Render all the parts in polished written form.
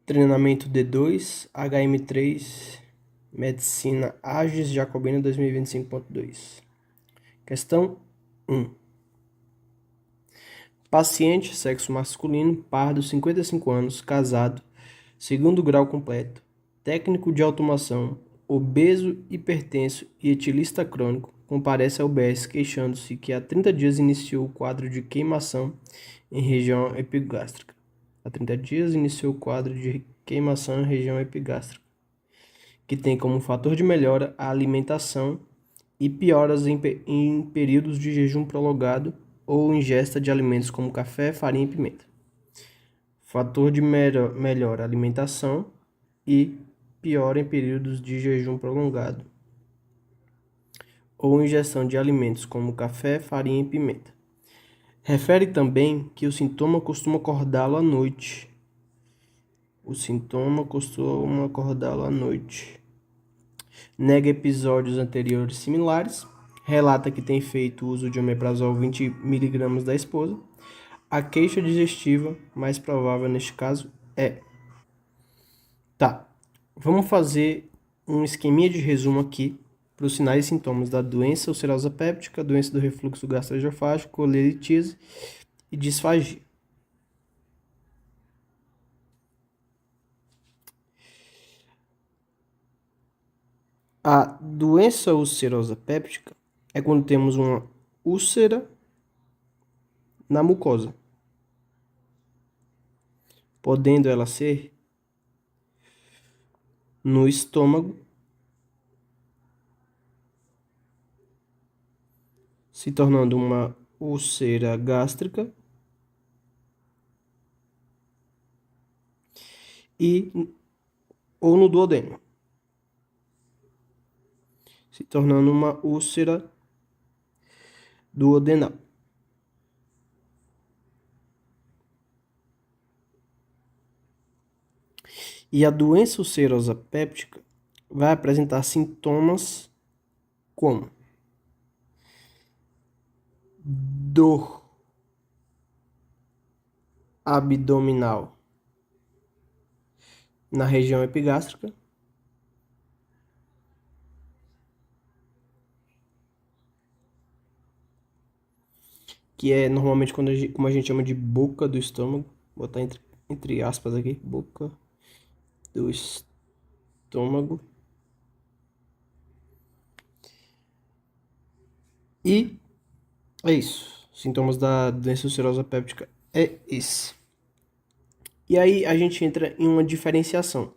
Treinamento D2, HM3, Medicina Agis Jacobina 2025.2. Questão 1. Paciente, sexo masculino, pardo, 55 anos, casado, segundo grau completo, técnico de automação, obeso, hipertenso e etilista crônico, comparece ao UBS queixando-se que há 30 dias iniciou o quadro de queimação em região epigástrica. Há 30 dias iniciou o quadro de queimação em região epigástrica, que tem como fator de melhora a alimentação e pioras em períodos de jejum prolongado ou ingesta de alimentos como café, farinha e pimenta. Fator de melhora a alimentação e piora em períodos de jejum prolongado ou ingestão de alimentos como café, farinha e pimenta. Refere também que o sintoma costuma acordá-lo à noite. Nega episódios anteriores similares. Relata que tem feito uso de omeprazol 20 mg da esposa. A queixa digestiva mais provável neste caso é... Tá, vamos fazer um esqueminha de resumo aqui para os sinais e sintomas da doença ulcerosa péptica, doença do refluxo gastroesofágico, coleritise e disfagia. A doença ulcerosa péptica é quando temos uma úlcera na mucosa, podendo ela ser no estômago, se tornando uma úlcera gástrica ou no duodeno, se tornando uma úlcera duodenal. E a doença ulcerosa péptica vai apresentar sintomas como dor abdominal na região epigástrica, que é normalmente como a gente chama de boca do estômago, vou botar entre aspas aqui, boca do estômago. E é isso. Sintomas da doença ulcerosa péptica é esse. E aí a gente entra em uma diferenciação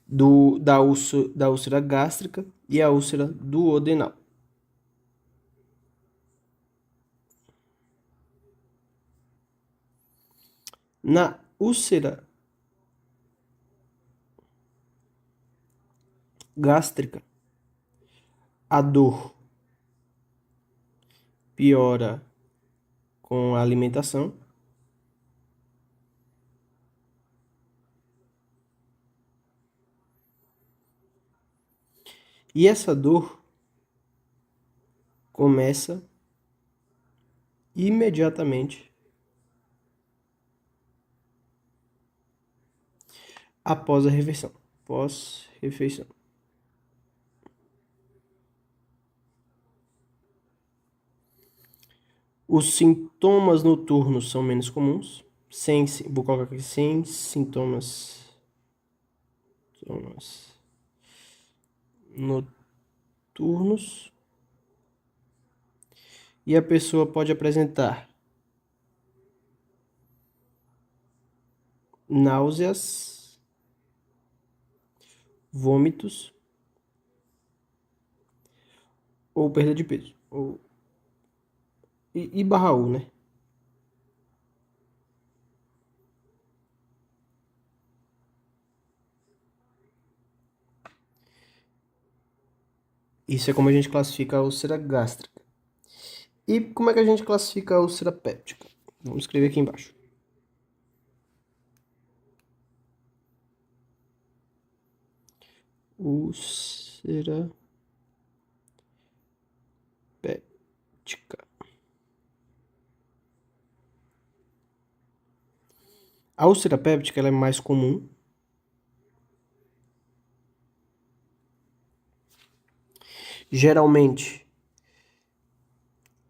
da úlcera gástrica e a úlcera duodenal. Na úlcera gástrica, a dor piora com a alimentação. E essa dor começa imediatamente após a refeição. Pós-refeição. Os sintomas noturnos são menos comuns. Vou colocar aqui sem sintomas noturnos. E a pessoa pode apresentar náuseas, vômitos ou perda de peso. E barra U, né? Isso é como a gente classifica a úlcera gástrica. E como é que a gente classifica a úlcera péptica? Vamos escrever aqui embaixo. Úlcera péptica. A úlcera péptica ela é mais comum. Geralmente,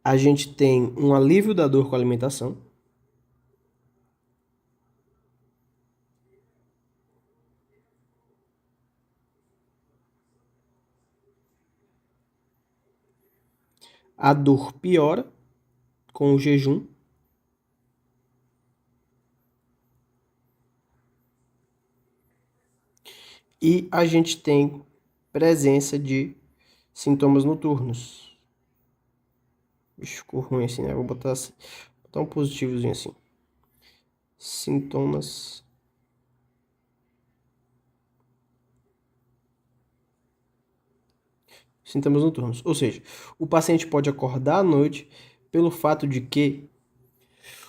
a gente tem um alívio da dor com a alimentação. A dor piora com o jejum. E a gente tem presença de sintomas noturnos. Bicho, ficou ruim assim, né? Vou botar um positivozinho assim. Sintomas noturnos. Ou seja, o paciente pode acordar à noite pelo fato de que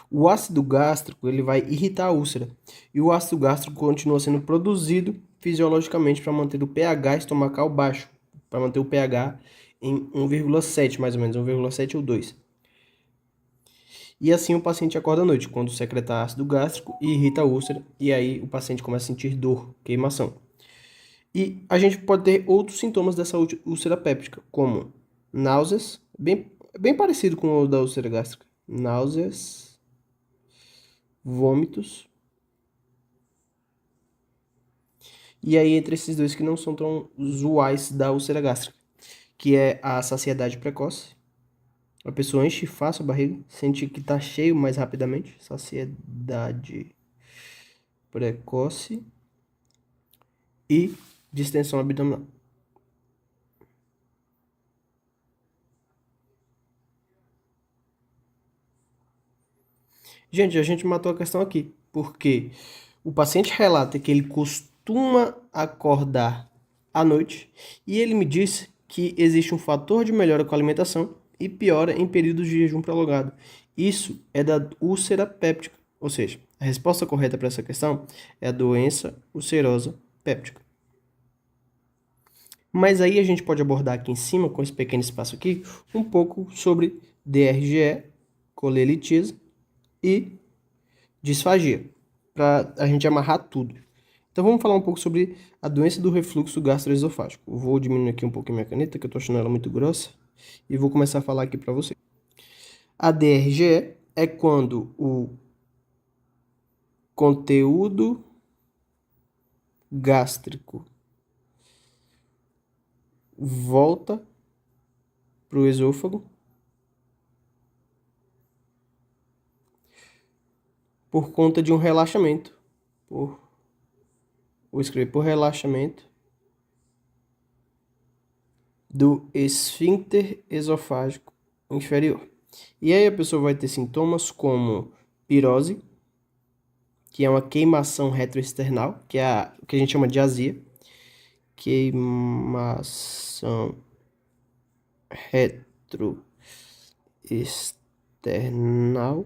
o ácido gástrico ele vai irritar a úlcera. E o ácido gástrico continua sendo produzido fisiologicamente para manter o pH estomacal baixo, para manter o pH em 1,7 mais ou menos, 1,7 ou 2. E assim o paciente acorda à noite, quando secreta ácido gástrico e irrita a úlcera, e aí o paciente começa a sentir dor, queimação. E a gente pode ter outros sintomas dessa úlcera péptica, como náuseas, bem parecido com o da úlcera gástrica. Náuseas, vômitos. E aí, entre esses dois que não são tão usuais da úlcera gástrica, que é a saciedade precoce. A pessoa enche fácil a barriga, sente que está cheio mais rapidamente. Saciedade precoce e distensão abdominal. Gente, a gente matou a questão aqui, porque o paciente relata que ele costuma acordar à noite e ele me disse que existe um fator de melhora com a alimentação e piora em períodos de jejum prolongado. Isso é da úlcera péptica, ou seja, a resposta correta para essa questão é a doença ulcerosa péptica. Mas aí a gente pode abordar aqui em cima, com esse pequeno espaço aqui, um pouco sobre DRGE, colelitise e disfagia, para a gente amarrar tudo. Então vamos falar um pouco sobre a doença do refluxo gastroesofágico. Vou diminuir aqui um pouco a minha caneta, que eu estou achando ela muito grossa, e vou começar a falar aqui para você. A DRGE é quando o conteúdo gástrico volta para o esôfago por conta de um relaxamento. Vou escrever por relaxamento do esfíncter esofágico inferior. E aí a pessoa vai ter sintomas como pirose, que é uma queimação retroesternal, que é o que a gente chama de azia. Queimação retroesternal.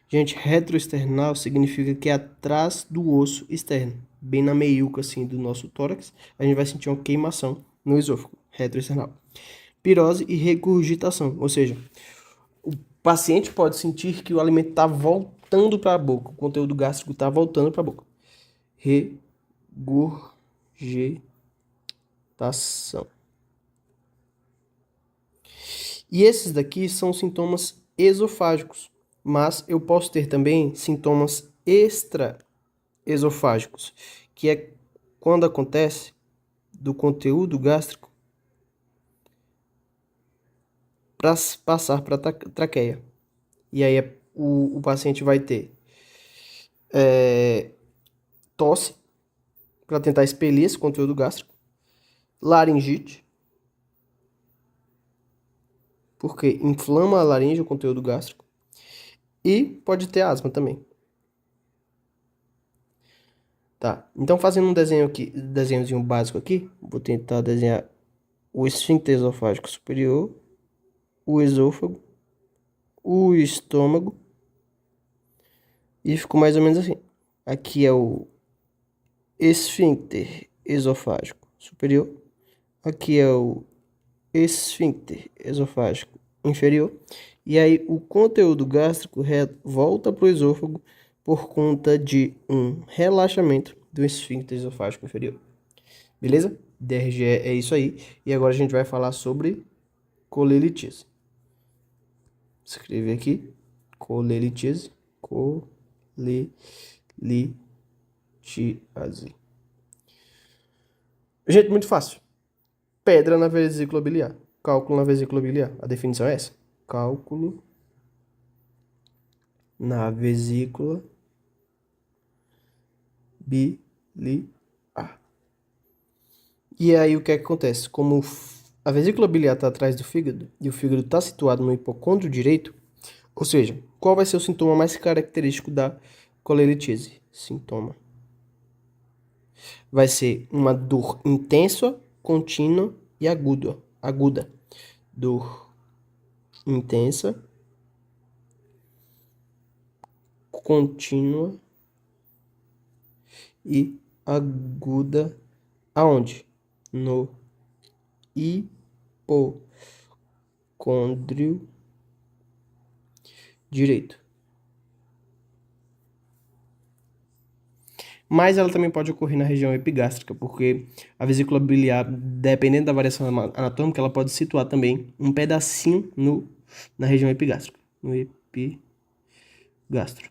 Gente, retroesternal significa que é atrás do osso externo, bem na meiuca assim do nosso tórax, a gente vai sentir uma queimação no esôfago, retroesternal. Pirose e regurgitação, ou seja, o paciente pode sentir que o alimento está voltando para a boca, o conteúdo gástrico está voltando para a boca. Regurgitação. E esses daqui são sintomas esofágicos, mas eu posso ter também sintomas extraesofágicos, que é quando acontece do conteúdo gástrico para passar para a traqueia. E aí o paciente vai ter tosse, para tentar expelir esse conteúdo gástrico, laringite, porque inflama a laringe, o conteúdo gástrico, e pode ter asma também. Tá, então fazendo um desenhozinho básico aqui, vou tentar desenhar o esfíncter esofágico superior, o esôfago, o estômago, e ficou mais ou menos assim. Aqui é o esfíncter esofágico superior, aqui é o esfíncter esofágico inferior, e aí o conteúdo gástrico volta para o esôfago por conta de um relaxamento do esfíncter esofágico inferior. Beleza? DRGE é isso aí. E agora a gente vai falar sobre colelitíase. Escrever aqui. Colelitíase. Colelitíase. Gente, muito fácil. Pedra na vesícula biliar. Cálculo na vesícula biliar. A definição é essa. Cálculo na vesícula biliar. E aí o que é que acontece? Como a vesícula biliar está atrás do fígado e o fígado está situado no hipocôndrio direito, ou seja, qual vai ser o sintoma mais característico da colelitíase? Sintoma. Vai ser uma dor intensa, contínua e aguda. Dor intensa, contínua e aguda. Aonde? No hipocôndrio direito. Mas ela também pode ocorrer na região epigástrica, porque a vesícula biliar, dependendo da variação anatômica, ela pode situar também um pedacinho na região epigástrica, no epigastro.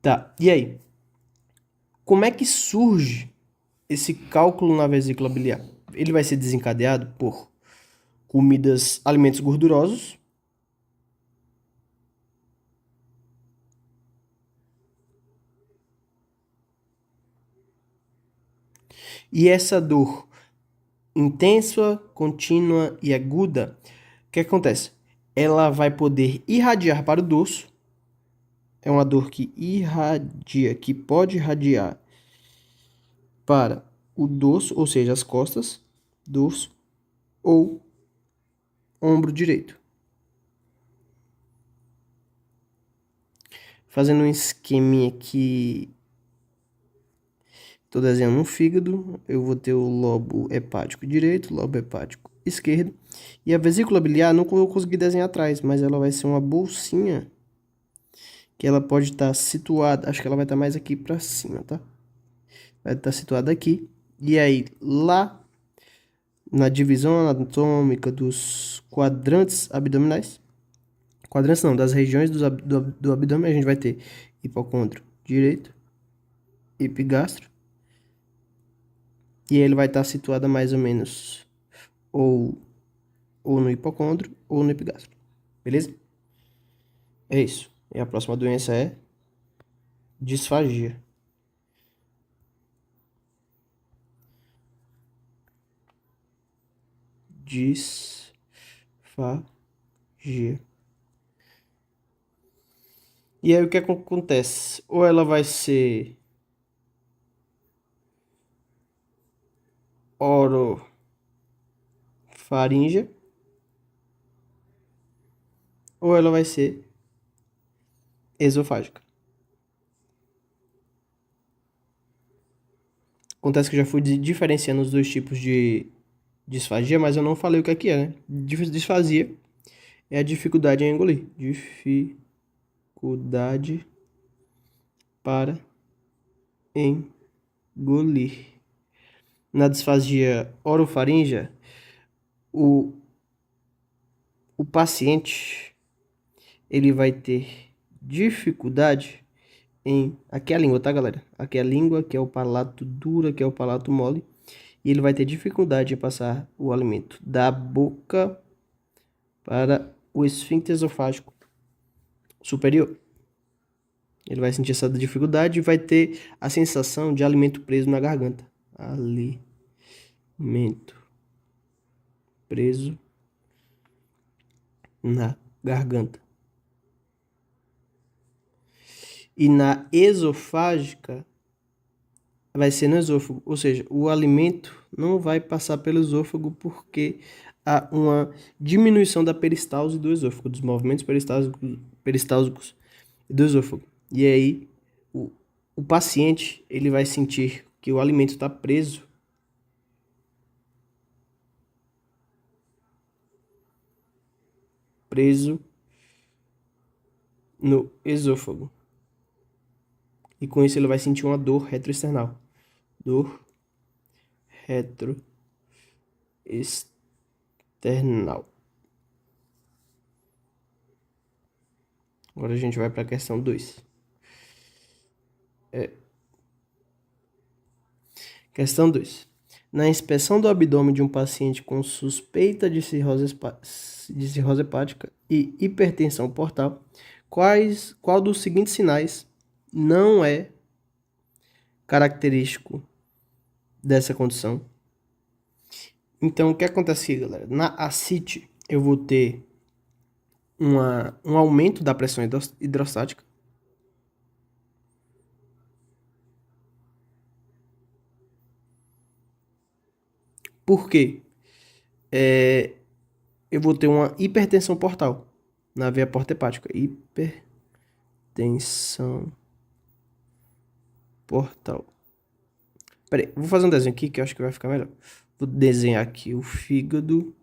Tá, e aí? Como é que surge esse cálculo na vesícula biliar? Ele vai ser desencadeado por alimentos gordurosos, e essa dor intensa, contínua e aguda, o que acontece? Ela vai poder irradiar para o dorso. É uma dor que irradia, que pode irradiar para o dorso, ou seja, as costas, dorso ou ombro direito. Fazendo um esqueminha aqui, estou desenhando um fígado, eu vou ter o lobo hepático direito, lobo hepático esquerdo, e a vesícula biliar não vou conseguir desenhar atrás, mas ela vai ser uma bolsinha que ela pode estar situada, acho que ela vai estar mais aqui para cima, tá? Vai estar situada aqui, e aí lá na divisão anatômica dos quadrantes abdominais, quadrantes não, das regiões do abdômen, a gente vai ter hipocôndrio direito, epigastro, e ele vai estar situado mais ou menos ou no hipocôndrio ou no epigastro, beleza? É isso. E a próxima doença é disfagia. Disfagia. E aí o que acontece? Ou ela vai ser orofaríngea, ou ela vai ser esofágica. Acontece que eu já fui diferenciando os dois tipos de disfagia, mas eu não falei o que é, né? Disfasia é a dificuldade em engolir. Dificuldade para engolir. Na disfagia orofaríngea, o paciente ele vai ter dificuldade em... Aqui é a língua, tá, galera? Aqui é a língua, que é o palato duro, aqui é o palato mole. E ele vai ter dificuldade em passar o alimento da boca para o esfíncter esofágico superior. Ele vai sentir essa dificuldade e vai ter a sensação de alimento preso na garganta. Alimento preso na garganta. E na esofágica vai ser no esôfago, ou seja, o alimento não vai passar pelo esôfago porque há uma diminuição da peristalse do esôfago, dos movimentos peristálticos do esôfago. E aí o paciente ele vai sentir que o alimento está preso preso no esôfago. E com isso ele vai sentir uma dor retroesternal. Dor retroesternal. Agora a gente vai para a questão 2. Questão 2. Na inspeção do abdômen de um paciente com suspeita de cirrose hepática e hipertensão portal, qual dos seguintes sinais não é característico dessa condição? Então, o que acontece aqui, galera? Na ascite, eu vou ter um aumento da pressão hidrostática. Por quê? Eu vou ter uma hipertensão portal na veia porta hepática. Hipertensão portal. Peraí, vou fazer um desenho aqui que eu acho que vai ficar melhor. Vou desenhar aqui o fígado.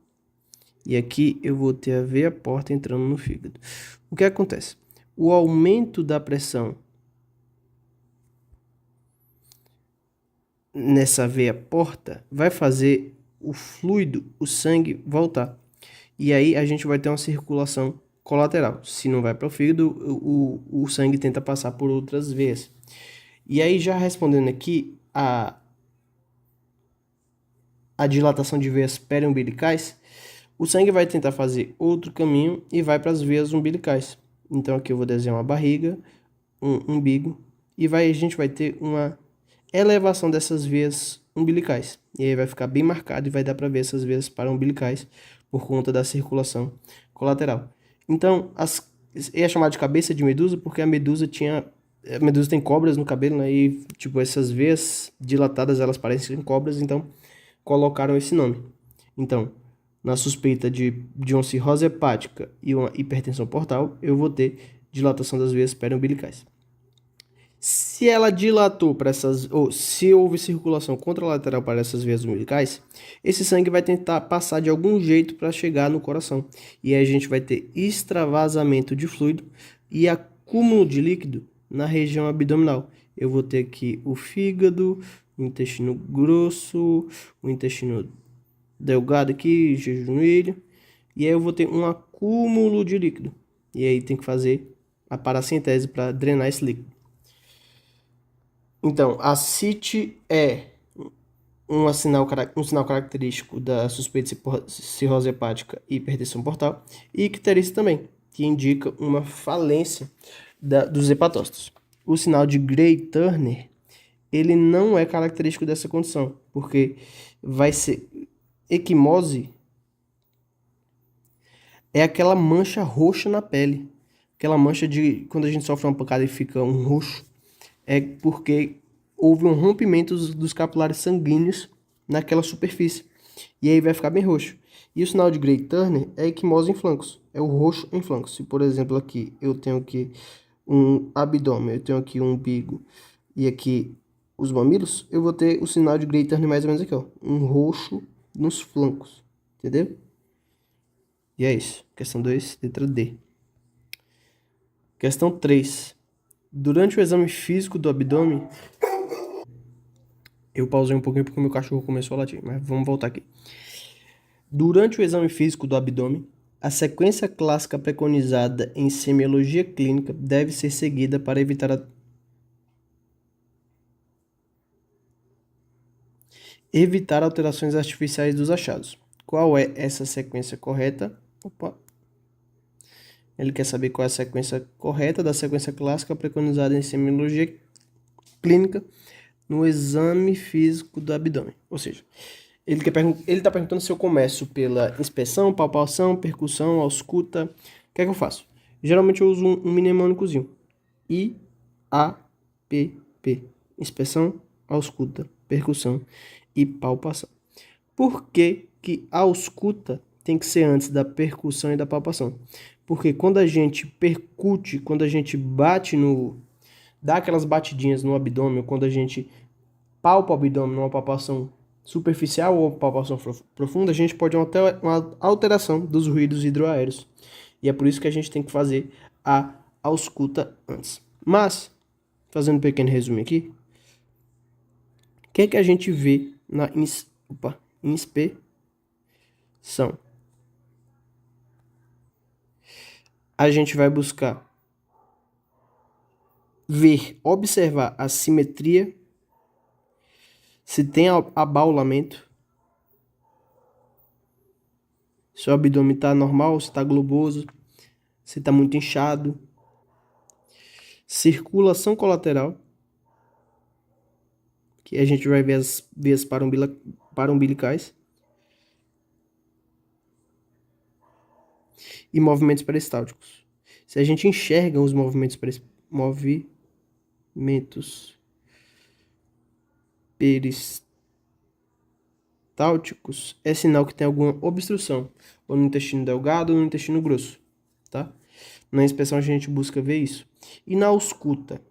E aqui eu vou ter a veia porta entrando no fígado. O que acontece? O aumento da pressão nessa veia porta vai fazer o fluido, o sangue, voltar. E aí a gente vai ter uma circulação colateral. Se não vai para o fígado, o sangue tenta passar por outras veias. E aí, já respondendo aqui, a dilatação de veias periumbilicais, o sangue vai tentar fazer outro caminho e vai para as veias umbilicais. Então aqui eu vou desenhar uma barriga, um umbigo, e a gente vai ter uma elevação dessas veias umbilicais. E aí vai ficar bem marcado e vai dar para ver essas veias paraumbilicais por conta da circulação colateral. Então, é chamado de cabeça de medusa porque a medusa tem cobras no cabelo, né? E tipo, essas veias dilatadas, elas parecem cobras, então colocaram esse nome. Então, na suspeita de uma cirrose hepática e uma hipertensão portal, eu vou ter dilatação das veias periumbilicais. Se ela dilatou para essas, ou se houve circulação contralateral para essas veias umbilicais, esse sangue vai tentar passar de algum jeito para chegar no coração. E aí a gente vai ter extravasamento de fluido e acúmulo de líquido na região abdominal. Eu vou ter aqui o fígado, o intestino grosso, o intestino delgado aqui, jejunilho, e aí eu vou ter um acúmulo de líquido. E aí tem que fazer a paracentese para drenar esse líquido. Então, a ascite é um sinal característico da suspeita de cirrose hepática e hipertensão portal, e icterícia também, que indica uma falência dos hepatócitos. O sinal de Gray-Turner, ele não é característico dessa condição, porque vai ser equimose é aquela mancha roxa na pele, aquela mancha de quando a gente sofre uma pancada e fica um roxo, é porque houve um rompimento dos capilares sanguíneos naquela superfície. E aí vai ficar bem roxo. E o sinal de Gray-Turner é equimose em flancos. É o roxo em flancos. Se, por exemplo, aqui eu tenho aqui um abdômen, eu tenho aqui um umbigo e aqui os mamilos, eu vou ter o sinal de Gray-Turner mais ou menos aqui, ó. Um roxo nos flancos. Entendeu? E é isso. Questão 2, letra D. Questão 3. Durante o exame físico do abdômen, eu pausei um pouquinho porque meu cachorro começou a latir, mas vamos voltar aqui. Durante o exame físico do abdômen, a sequência clássica preconizada em semiologia clínica deve ser seguida para evitar alterações artificiais dos achados. Qual é essa sequência correta? Ele quer saber qual é a sequência correta da sequência clássica preconizada em semiologia clínica no exame físico do abdômen. Ou seja, ele está perguntando se eu começo pela inspeção, palpação, percussão, ausculta. O que é que eu faço? Geralmente eu uso um mnemônicozinho. IAPP. Inspeção, ausculta, percussão e palpação. Por que a ausculta tem que ser antes da percussão e da palpação? Porque quando a gente percute, quando a gente dá aquelas batidinhas no abdômen, quando a gente palpa o abdômen numa palpação superficial ou palpação profunda, a gente pode ter uma alteração dos ruídos hidroaéreos. E é por isso que a gente tem que fazer a ausculta antes. Mas, fazendo um pequeno resumo aqui, o que é que a gente vê na inspeção? A gente vai buscar ver, observar a simetria, se tem abaulamento, se o abdômen está normal, se está globoso, se está muito inchado. Circulação colateral, que a gente vai ver as veias paraumbilicais. E movimentos peristálticos. Se a gente enxerga os movimentos peristálticos, é sinal que tem alguma obstrução, ou no intestino delgado ou no intestino grosso, tá? Na inspeção a gente busca ver isso. E na ausculta,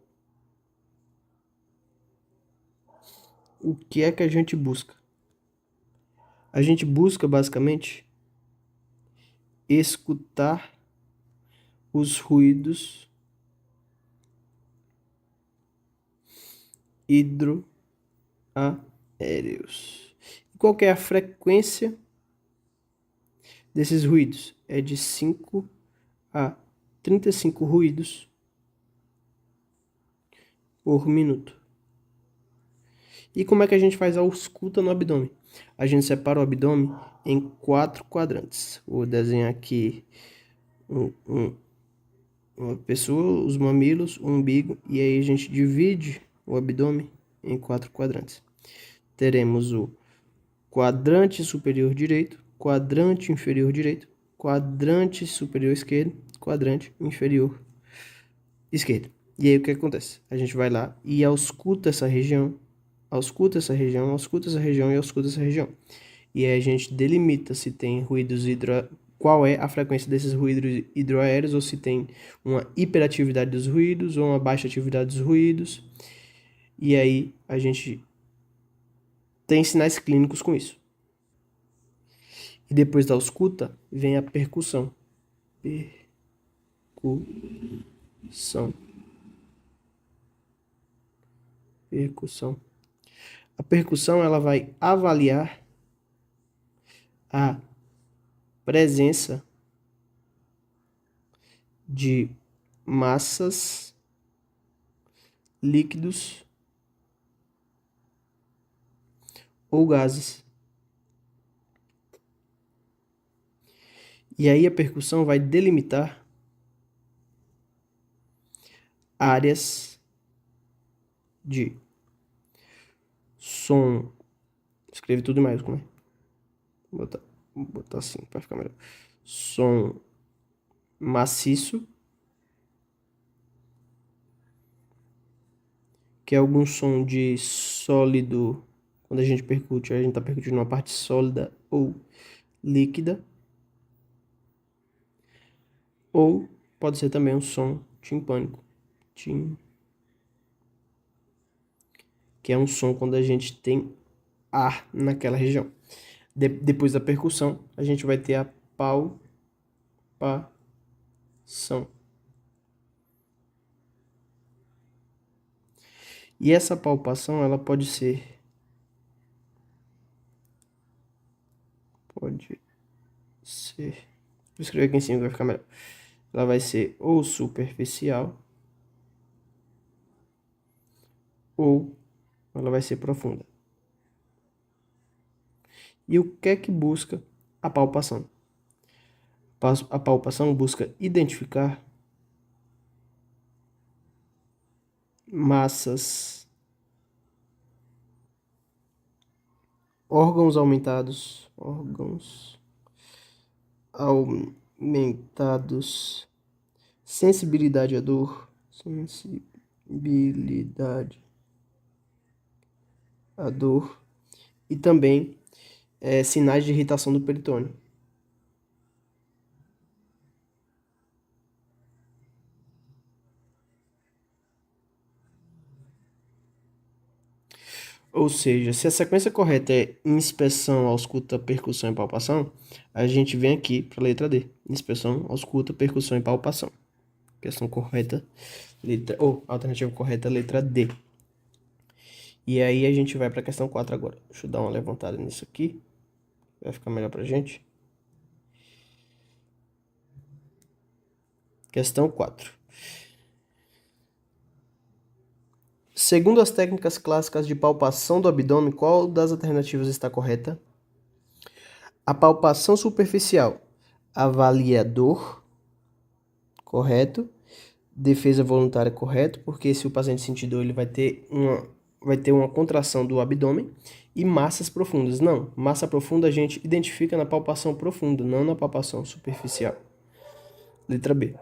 o que é que a gente busca? A gente busca basicamente escutar os ruídos hidroaéreos. Qual que é a frequência desses ruídos? É de 5 a 35 ruídos por minuto. E como é que a gente faz a ausculta no abdômen? A gente separa o abdômen em 4 quadrantes. Vou desenhar aqui uma pessoa, os mamilos, o umbigo, e aí a gente divide o abdômen em 4 quadrantes. Teremos o quadrante superior direito, quadrante inferior direito, quadrante superior esquerdo, quadrante inferior esquerdo. E aí o que acontece? A gente vai lá e ausculta essa região, ausculta essa região, ausculta essa região e ausculta essa região. E aí a gente delimita se tem ruídos qual é a frequência desses ruídos hidroaéreos, ou se tem uma hiperatividade dos ruídos ou uma baixa atividade dos ruídos. E aí a gente tem sinais clínicos com isso. E depois da ausculta vem a percussão. Percussão. Percussão. A percussão ela vai avaliar a presença de massas, líquidos ou gases. E aí a percussão vai delimitar áreas de som. Escreve tudo em maiúsculo, né? Vou botar assim para ficar melhor. Som maciço, que é algum som de sólido. Quando a gente percute, a gente está percutindo uma parte sólida ou líquida. Ou pode ser também um som timpânico. Que é um som quando a gente tem ar naquela região. Depois da percussão, a gente vai ter a palpação. E essa palpação, ela pode ser vou escrever aqui em cima que vai ficar melhor. Ela vai ser ou superficial ou ela vai ser profunda. E o que é que busca a palpação? A palpação busca identificar massas, órgãos aumentados, sensibilidade à dor, e também sinais de irritação do peritônio. Ou seja, se a sequência correta é inspeção, ausculta, percussão e palpação, a gente vem aqui para a letra D. Inspeção, ausculta, percussão e palpação. Questão correta, alternativa correta, letra D. E aí a gente vai para a questão 4 agora. Deixa eu dar uma levantada nisso aqui. Vai ficar melhor pra gente. Questão 4. Segundo as técnicas clássicas de palpação do abdômen, qual das alternativas está correta? A palpação superficial, avaliador, correto. Defesa voluntária, correto, porque se o paciente sentir dor, ele vai ter uma contração do abdômen. E massas profundas. Não, massa profunda a gente identifica na palpação profunda, não na palpação superficial. Letra B.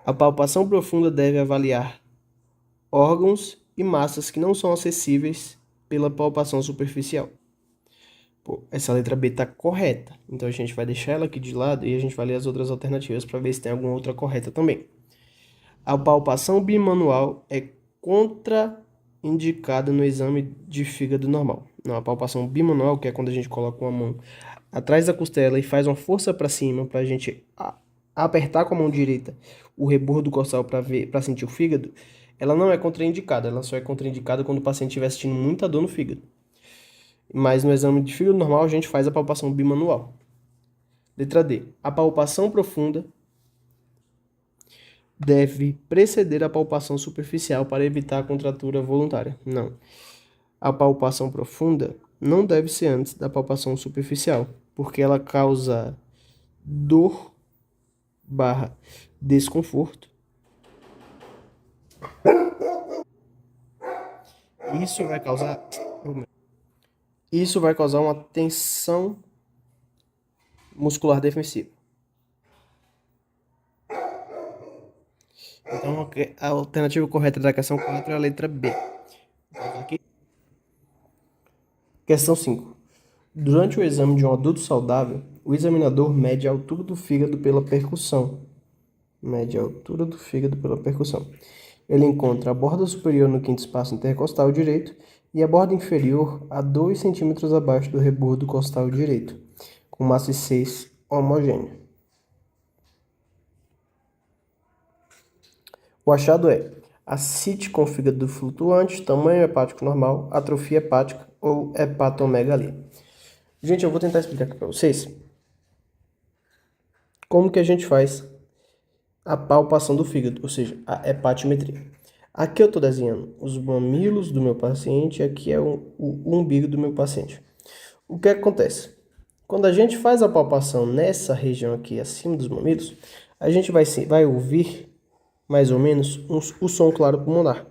A palpação profunda deve avaliar órgãos e massas que não são acessíveis pela palpação superficial. Pô, essa letra B está correta, então a gente vai deixar ela aqui de lado e a gente vai ler as outras alternativas para ver se tem alguma outra correta também. A palpação bimanual é contraindicada no exame de fígado normal. Não, a palpação bimanual, que é quando a gente coloca uma mão atrás da costela e faz uma força para cima para a gente apertar com a mão direita o rebordo costal para sentir o fígado, ela não é contraindicada, ela só é contraindicada quando o paciente estiver sentindo muita dor no fígado. Mas no exame de fígado normal a gente faz a palpação bimanual. Letra D. A palpação profunda deve preceder a palpação superficial para evitar a contratura voluntária. Não. A palpação profunda não deve ser antes da palpação superficial, porque ela causa dor / desconforto. Isso vai causar uma tensão muscular defensiva. Então, a alternativa correta da questão 4 é a letra B. Aqui. Questão 5. Durante o exame de um adulto saudável, o examinador mede a altura do fígado pela percussão. Ele encontra a borda superior no quinto espaço intercostal direito e a borda inferior a 2 centímetros abaixo do rebordo costal direito, com massa 6 homogênea. O achado é ascite com fígado flutuante, tamanho hepático normal, atrofia hepática ou hepatomegalia. Gente, eu vou tentar explicar aqui para vocês como que a gente faz a palpação do fígado, ou seja, a hepatimetria. Aqui eu estou desenhando os mamilos do meu paciente, aqui é o umbigo do meu paciente. O que acontece? Quando a gente faz a palpação nessa região aqui acima dos mamilos, a gente vai ouvir mais ou menos o som claro pulmonar.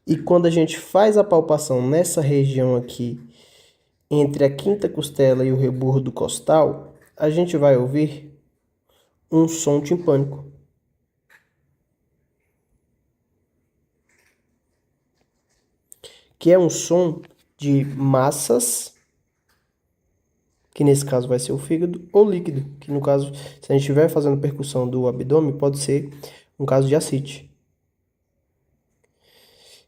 E quando a gente faz a palpação nessa região aqui, entre a quinta costela e o rebordo costal, a gente vai ouvir um som timpânico. Que é um som de massas, que nesse caso vai ser o fígado, ou líquido, que no caso, se a gente estiver fazendo percussão do abdômen, pode ser um caso de ascite.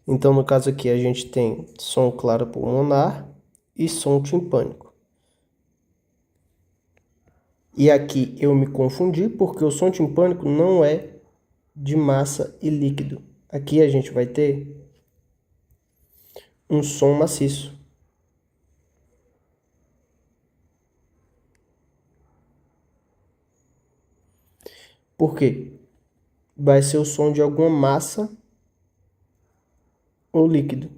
Então, no caso aqui, a gente tem som claro pulmonar e som timpânico. E aqui eu me confundi porque o som timpânico não é de massa e líquido. Aqui a gente vai ter um som maciço. Por quê? Vai ser o som de alguma massa ou líquido.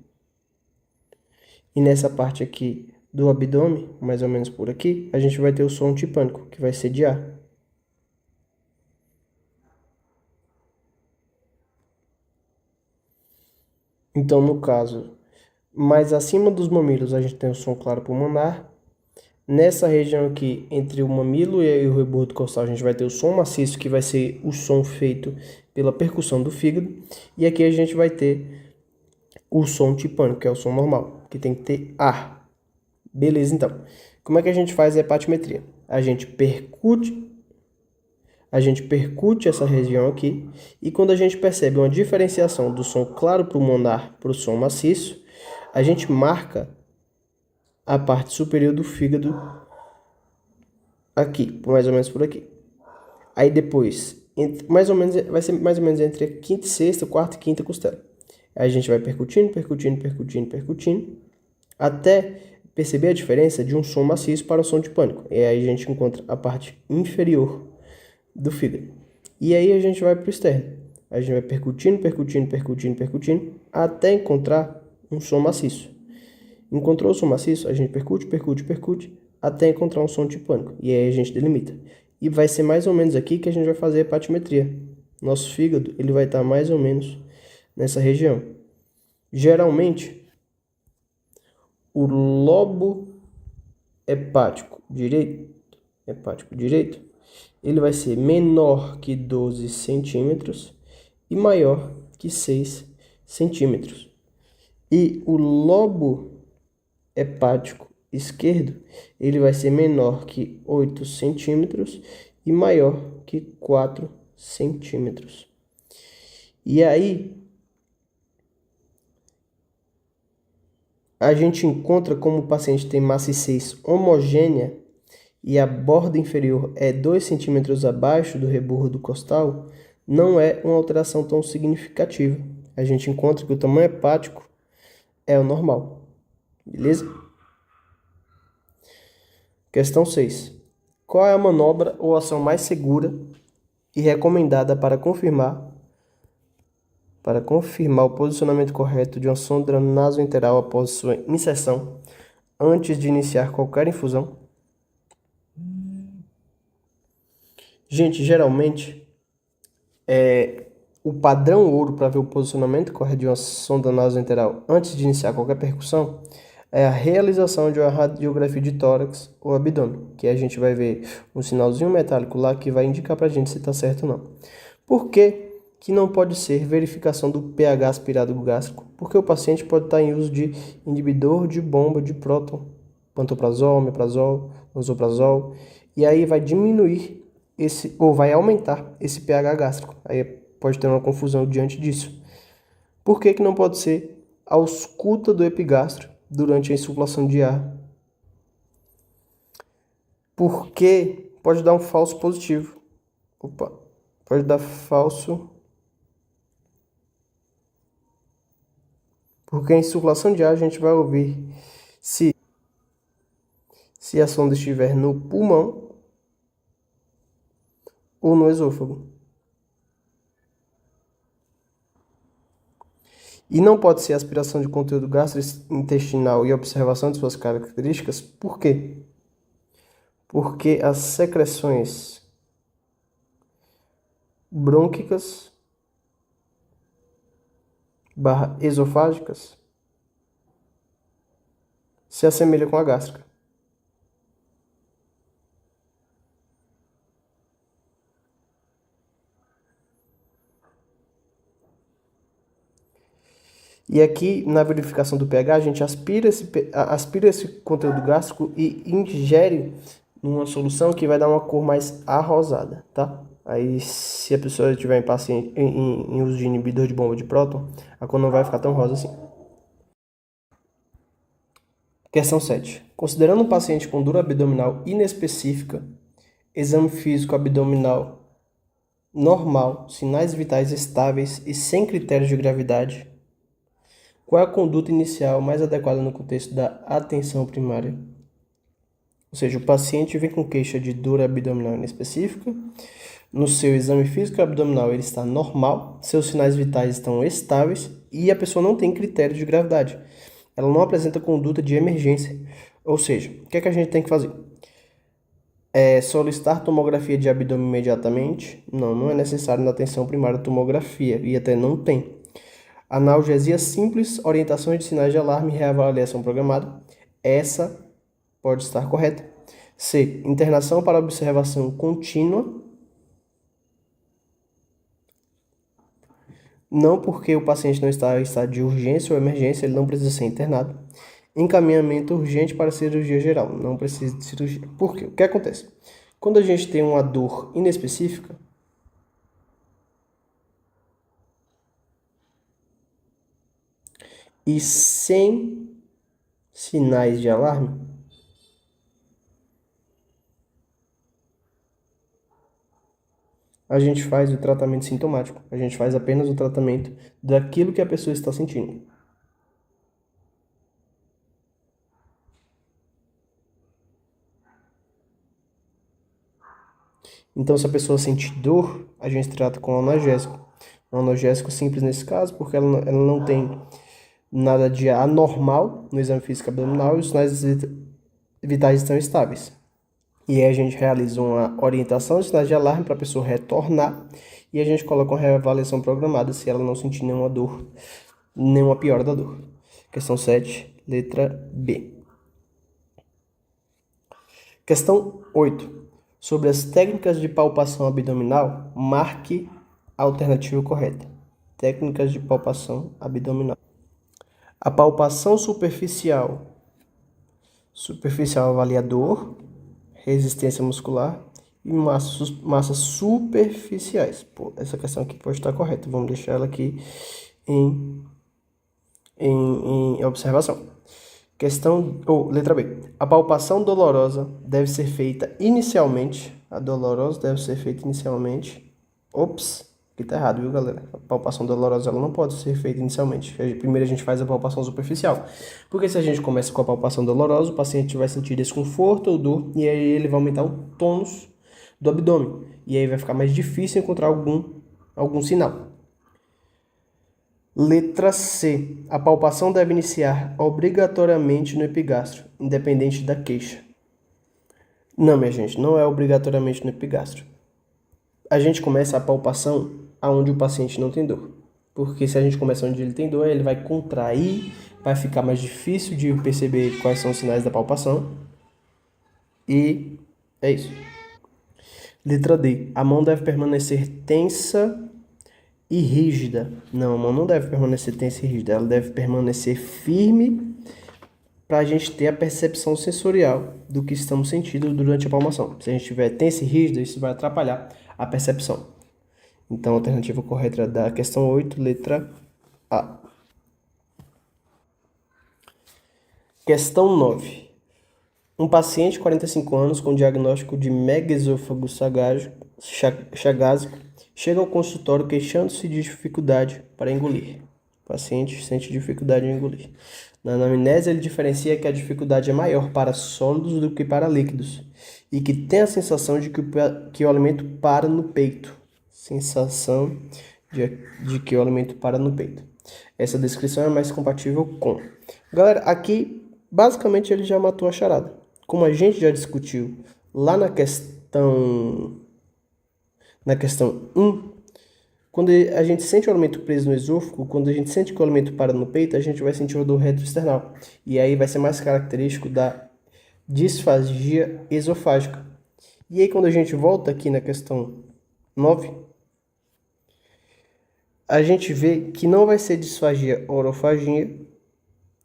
E nessa parte aqui do abdômen, mais ou menos por aqui, a gente vai ter o som timpânico, que vai ser de ar. Então, no caso, mais acima dos mamilos, a gente tem o som claro pulmonar. Nessa região aqui, entre o mamilo e o rebordo costal, a gente vai ter o som maciço, que vai ser o som feito pela percussão do fígado. E aqui a gente vai ter o som timpânico, que é o som normal, que tem que ter ar. Beleza, então. Como é que a gente faz a hepatimetria? A gente percute A gente percute essa região aqui e quando a gente percebe uma diferenciação do som claro pulmonar para o som maciço, a gente marca a parte superior do fígado aqui, mais ou menos por aqui. Aí depois, mais ou menos, vai ser mais ou menos entre a quinta e sexta, quarta e quinta costela. Aí a gente vai percutindo, percutindo, percutindo, percutindo, até perceber a diferença de um som maciço para um som de pânico. E aí a gente encontra a parte inferior do fígado. E aí a gente vai para o externo. A gente vai percutindo, percutindo, percutindo, percutindo, até encontrar um som maciço. Encontrou o som maciço, a gente percute, percute, percute, até encontrar um som de pânico. E aí a gente delimita. E vai ser mais ou menos aqui que a gente vai fazer a hepatimetria. Nosso fígado, ele vai estar mais ou menos nessa região. Geralmente, o lobo hepático direito, ele vai ser menor que 12 centímetros e maior que 6 centímetros. E o lobo hepático esquerdo, ele vai ser menor que 8 centímetros e maior que 4 centímetros. E aí, a gente encontra como o paciente tem maciez homogênea e a borda inferior é 2 centímetros abaixo do rebordo costal, não é uma alteração tão significativa. A gente encontra que o tamanho hepático é o normal. Beleza? Questão 6. Qual é a manobra ou ação mais segura e recomendada para confirmar o posicionamento correto de uma sonda nasoenteral após sua inserção, antes de iniciar qualquer infusão? Gente, geralmente, o padrão ouro para ver o posicionamento correto de uma sonda nasoenteral antes de iniciar qualquer percussão é a realização de uma radiografia de tórax ou abdômen, que a gente vai ver um sinalzinho metálico lá que vai indicar para a gente se está certo ou não. Por que não pode ser verificação do pH aspirado gástrico? Porque o paciente pode estar em uso de inibidor de bomba de próton, pantoprazol, omeprazol, lansoprazol, e aí vai diminuir ou vai aumentar esse pH gástrico. Aí pode ter uma confusão diante disso. Por que não pode ser a ausculta do epigastro durante a insuflação de ar? Porque pode dar um falso positivo. Pode dar falso. Porque a insuflação de ar a gente vai ouvir se a sonda estiver no pulmão ou no esôfago. E não pode ser aspiração de conteúdo gastrointestinal e observação de suas características. Por quê? Porque as secreções brônquicas / esofágicas se assemelham com a gástrica. E aqui, na verificação do pH, a gente aspira esse conteúdo gástrico e ingere numa solução que vai dar uma cor mais arrosada, tá? Aí, se a pessoa estiver em uso de inibidor de bomba de próton, a cor não vai ficar tão rosa assim. Questão 7. Considerando um paciente com dor abdominal inespecífica, exame físico abdominal normal, sinais vitais estáveis e sem critérios de gravidade, qual é a conduta inicial mais adequada no contexto da atenção primária? Ou seja, o paciente vem com queixa de dor abdominal inespecífica, no seu exame físico abdominal ele está normal, seus sinais vitais estão estáveis e a pessoa não tem critério de gravidade. Ela não apresenta conduta de emergência. Ou seja, o que é que a gente tem que fazer? Solicitar tomografia de abdômen imediatamente? Não é necessário na atenção primária tomografia e até não tem. Analgesia simples, orientações de sinais de alarme e reavaliação programada. Essa pode estar correta. C. Internação para observação contínua. Não, porque o paciente não está em estado de urgência ou emergência, ele não precisa ser internado. Encaminhamento urgente para cirurgia geral. Não precisa de cirurgia. Por quê? O que acontece? Quando a gente tem uma dor inespecífica, e sem sinais de alarme, a gente faz o tratamento sintomático. A gente faz apenas o tratamento daquilo que a pessoa está sentindo. Então, se a pessoa sentir dor, a gente trata com analgésico. Um analgésico simples nesse caso, porque ela não tem nada de anormal no exame físico abdominal e os sinais vitais estão estáveis. E aí a gente realiza uma orientação de sinais de alarme para a pessoa retornar e a gente coloca uma reavaliação programada se ela não sentir nenhuma dor, nenhuma piora da dor. Questão 7, letra B. Questão 8. Sobre as técnicas de palpação abdominal, marque a alternativa correta. Técnicas de palpação abdominal. A palpação superficial. Superficial avalia dor, resistência muscular e massas superficiais. Pô, essa questão aqui pode estar correta. Vamos deixar ela aqui em observação. Letra B. A palpação dolorosa deve ser feita inicialmente. A dolorosa deve ser feita inicialmente. Ops, aqui tá errado, viu, galera? A palpação dolorosa ela não pode ser feita inicialmente. Primeiro a gente faz a palpação superficial. Porque se a gente começa com a palpação dolorosa, o paciente vai sentir desconforto ou dor, e aí ele vai aumentar o tônus do abdômen. E aí vai ficar mais difícil encontrar algum sinal. Letra C. A palpação deve iniciar obrigatoriamente no epigastro, independente da queixa. Não, minha gente, não é obrigatoriamente no epigastro. A gente começa a palpação aonde o paciente não tem dor. Porque se a gente começa onde ele tem dor, ele vai contrair, vai ficar mais difícil de perceber quais são os sinais da palpação. E é isso. Letra D. A mão deve permanecer tensa e rígida. Não, a mão não deve permanecer tensa e rígida. Ela deve permanecer firme para a gente ter a percepção sensorial do que estamos sentindo durante a palmação. Se a gente estiver tensa e rígida, isso vai atrapalhar a percepção. Então, a alternativa correta da questão 8, letra A. Questão 9. Um paciente de 45 anos com diagnóstico de megaesôfago chagásico chega ao consultório queixando-se de dificuldade para engolir. O paciente sente dificuldade em engolir. Na anamnese, ele diferencia que a dificuldade é maior para sólidos do que para líquidos e que tem a sensação de que o alimento para no peito. Sensação de que o alimento para no peito. Essa descrição é mais compatível com. Galera, aqui, basicamente, ele já matou a charada. Como a gente já discutiu lá na questão 1, quando a gente sente o alimento preso no esôfago, quando a gente sente que o alimento para no peito, a gente vai sentir o dor retroesternal. E aí vai ser mais característico da disfagia esofágica. E aí quando a gente volta aqui na questão 9, a gente vê que não vai ser disfagia orofagia,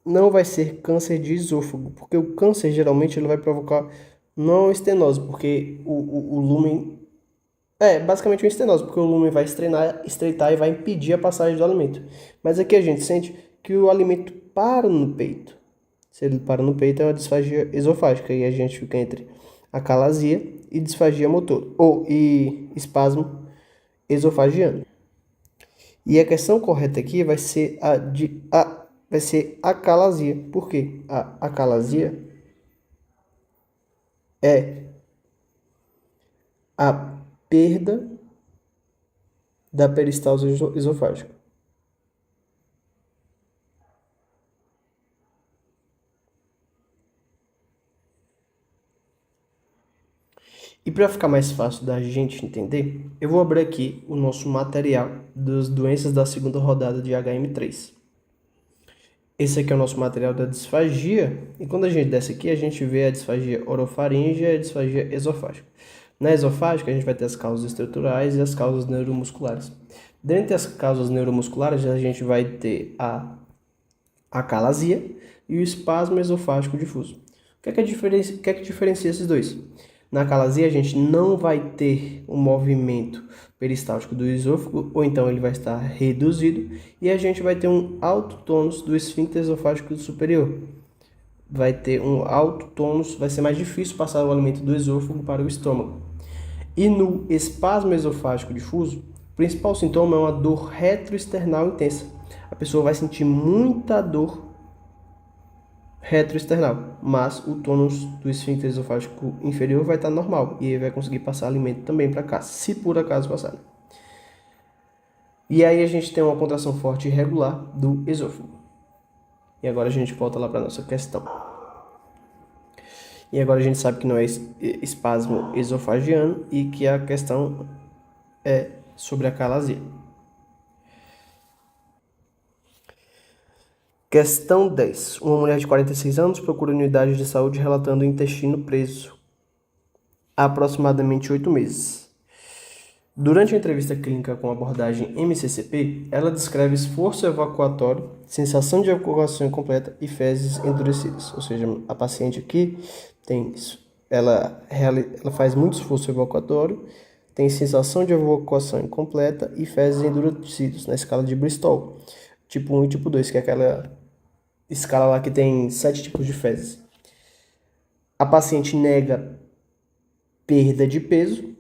não vai ser câncer de esôfago, porque o câncer geralmente ele vai provocar não estenose, porque o lúmen basicamente uma estenose, porque o lúmen vai estreitar e vai impedir a passagem do alimento. Mas aqui a gente sente que o alimento para no peito. Se ele para no peito é uma disfagia esofágica e a gente fica entre acalasia e disfagia motor, e espasmo esofagiano. E a questão correta aqui vai ser vai ser acalasia. Por quê? A acalasia é a perda da peristalse esofágica. E para ficar mais fácil da gente entender, eu vou abrir aqui o nosso material das doenças da segunda rodada de HM3. Esse aqui é o nosso material da disfagia, e quando a gente desce aqui, a gente vê a disfagia orofaríngea e a disfagia esofágica. Na esofágica, a gente vai ter as causas estruturais e as causas neuromusculares. Dentre as causas neuromusculares, a gente vai ter a acalasia e o espasmo esofágico difuso. O que é que diferencia esses dois? Na acalasia, a gente não vai ter um movimento peristáltico do esôfago, ou então ele vai estar reduzido, e a gente vai ter um alto tônus do esfíncter esofágico superior. Vai ter um alto tônus, vai ser mais difícil passar o alimento do esôfago para o estômago. E no espasmo esofágico difuso, o principal sintoma é uma dor retroesternal intensa. A pessoa vai sentir muita dor retroesternal, mas o tônus do esfíncter esofágico inferior vai estar normal e ele vai conseguir passar alimento também para cá, se por acaso passar. E aí a gente tem uma contração forte e irregular do esôfago. E agora a gente volta lá para a nossa questão. E agora a gente sabe que não é espasmo esofagiano e que a questão é sobre a acalasia. Questão 10. Uma mulher de 46 anos procura unidade de saúde relatando o intestino preso há aproximadamente 8 meses. Durante a entrevista clínica com abordagem MCCP, ela descreve esforço evacuatório, sensação de evacuação incompleta e fezes endurecidas. Ou seja, a paciente aqui ela faz muito esforço evacuatório, tem sensação de evacuação incompleta e fezes endurecidas na escala de Bristol, tipo 1 e tipo 2, que é aquela escala lá que tem 7 tipos de fezes. A paciente nega perda de peso,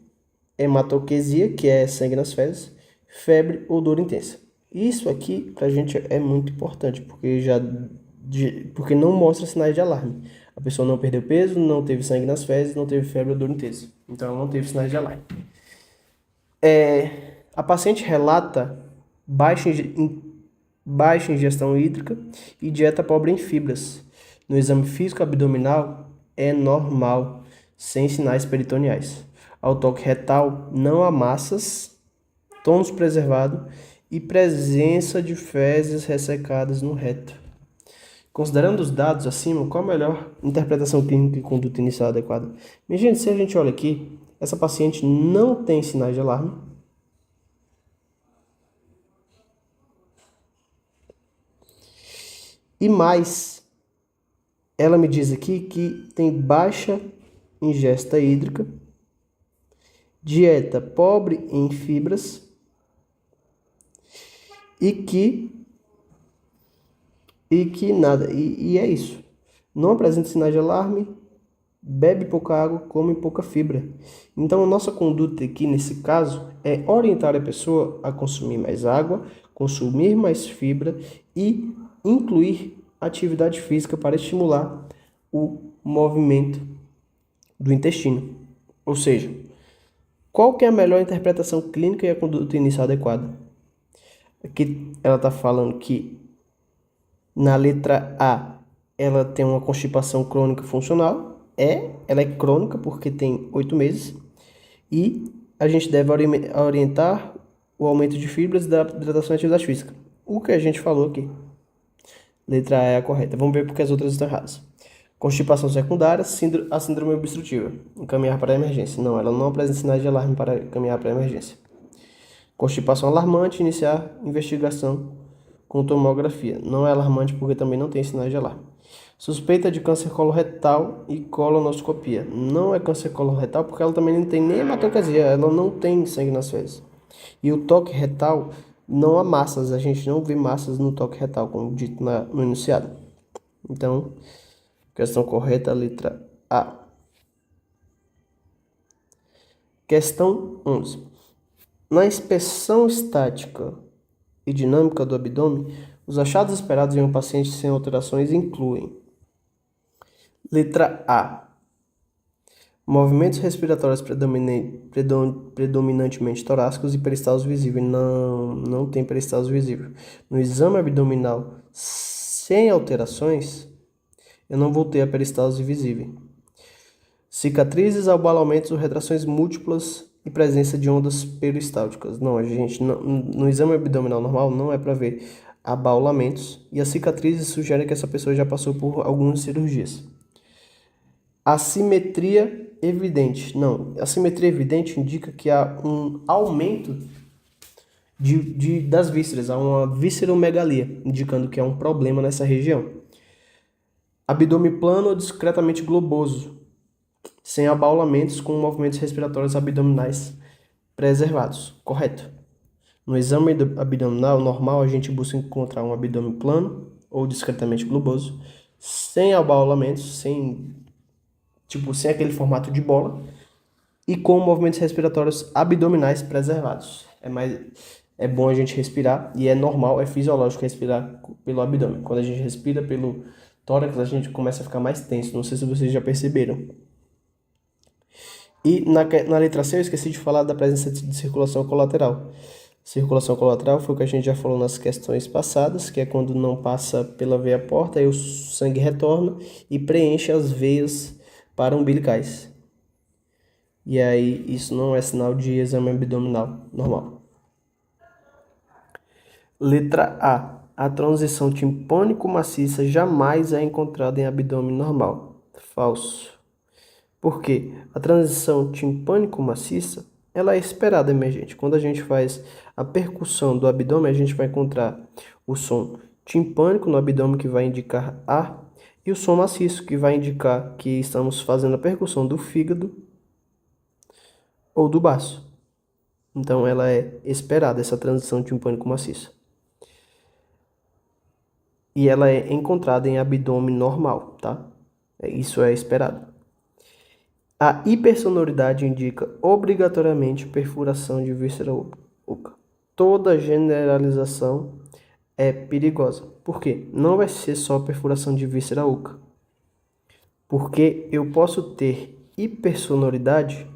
hematoquesia, que é sangue nas fezes, febre ou dor intensa. Isso aqui pra gente é muito importante, porque não mostra sinais de alarme. A pessoa não perdeu peso, não teve sangue nas fezes, não teve febre ou dor intensa. Então ela não teve sinais de alarme. A paciente relata baixa ingestão hídrica e dieta pobre em fibras. No exame físico abdominal é normal, sem sinais peritoneais. Ao toque retal, não há massas, tônus preservado e presença de fezes ressecadas no reto. Considerando os dados acima, qual a melhor interpretação clínica e conduta inicial adequada? Minha gente, se a gente olha aqui, essa paciente não tem sinais de alarme. E mais, ela me diz aqui que tem baixa ingesta hídrica, dieta pobre em fibras e que nada, e é isso. Não apresenta sinais de alarme, bebe pouca água, come pouca fibra. Então, a nossa conduta aqui, nesse caso, é orientar a pessoa a consumir mais água, consumir mais fibra e incluir atividade física para estimular o movimento do intestino. Ou seja, qual que é a melhor interpretação clínica e a conduta inicial adequada? Aqui ela está falando que na letra A ela tem uma constipação crônica funcional. Ela é crônica porque tem 8 meses. E a gente deve orientar o aumento de fibras da hidratação e atividade física. O que a gente falou aqui. Letra A é a correta. Vamos ver porque as outras estão erradas. Constipação secundária, a síndrome obstrutiva. Encaminhar para a emergência. Não, ela não apresenta sinais de alarme para encaminhar para a emergência. Constipação alarmante, iniciar investigação com tomografia. Não é alarmante porque também não tem sinais de alarme. Suspeita de câncer coloretal e colonoscopia. Não é câncer coloretal porque ela também não tem nem hematoquesia, ela não tem sangue nas fezes. E o toque retal, não há massas, a gente não vê massas no toque retal, como dito no enunciado. Então, questão correta, letra A. Questão 11. Na inspeção estática e dinâmica do abdômen, os achados esperados em um paciente sem alterações incluem: letra A. Movimentos respiratórios predominantemente torácicos e peristalse visível. Não tem peristalse visível. No exame abdominal sem alterações, eu não vou ter a peristalse visível. Cicatrizes, abalamentos ou retrações múltiplas e presença de ondas peristálticas. Não, no exame abdominal normal não é para ver abaulamentos e as cicatrizes sugerem que essa pessoa já passou por algumas cirurgias. Assimetria evidente. Não, assimetria evidente indica que há um aumento das vísceras, há uma visceromegalia, indicando que há um problema nessa região. Abdômen plano ou discretamente globoso. sem abaulamentos com movimentos respiratórios abdominais preservados. Correto. No exame abdominal normal, a gente busca encontrar um abdômen plano ou discretamente globoso, sem abaulamentos, sem aquele formato de bola, e com movimentos respiratórios abdominais preservados. É bom a gente respirar, e é normal, é fisiológico respirar pelo abdômen. Quando a gente respira pelo tórax, a gente começa a ficar mais tenso. Não sei se vocês já perceberam. E na letra C, eu esqueci de falar da presença de circulação colateral. Circulação colateral foi o que a gente já falou nas questões passadas, que é quando não passa pela veia porta, aí o sangue retorna e preenche as veias paraumbilicais. E aí isso não é sinal de exame abdominal normal. Letra A. A transição timpânico-maciça jamais é encontrada em abdômen normal. Falso. Por quê? A transição timpânico-maciça ela é esperada, minha gente. Quando a gente faz a percussão do abdômen, a gente vai encontrar o som timpânico no abdômen, que vai indicar ar, e o som maciço, que vai indicar que estamos fazendo a percussão do fígado ou do baço. Então, ela é esperada, essa transição timpânico-maciça. E ela é encontrada em abdômen normal, tá? Isso é esperado. A hipersonoridade indica obrigatoriamente perfuração de víscera oca. Toda generalização é perigosa. Por quê? Não vai ser só perfuração de víscera oca. Porque eu posso ter hipersonoridade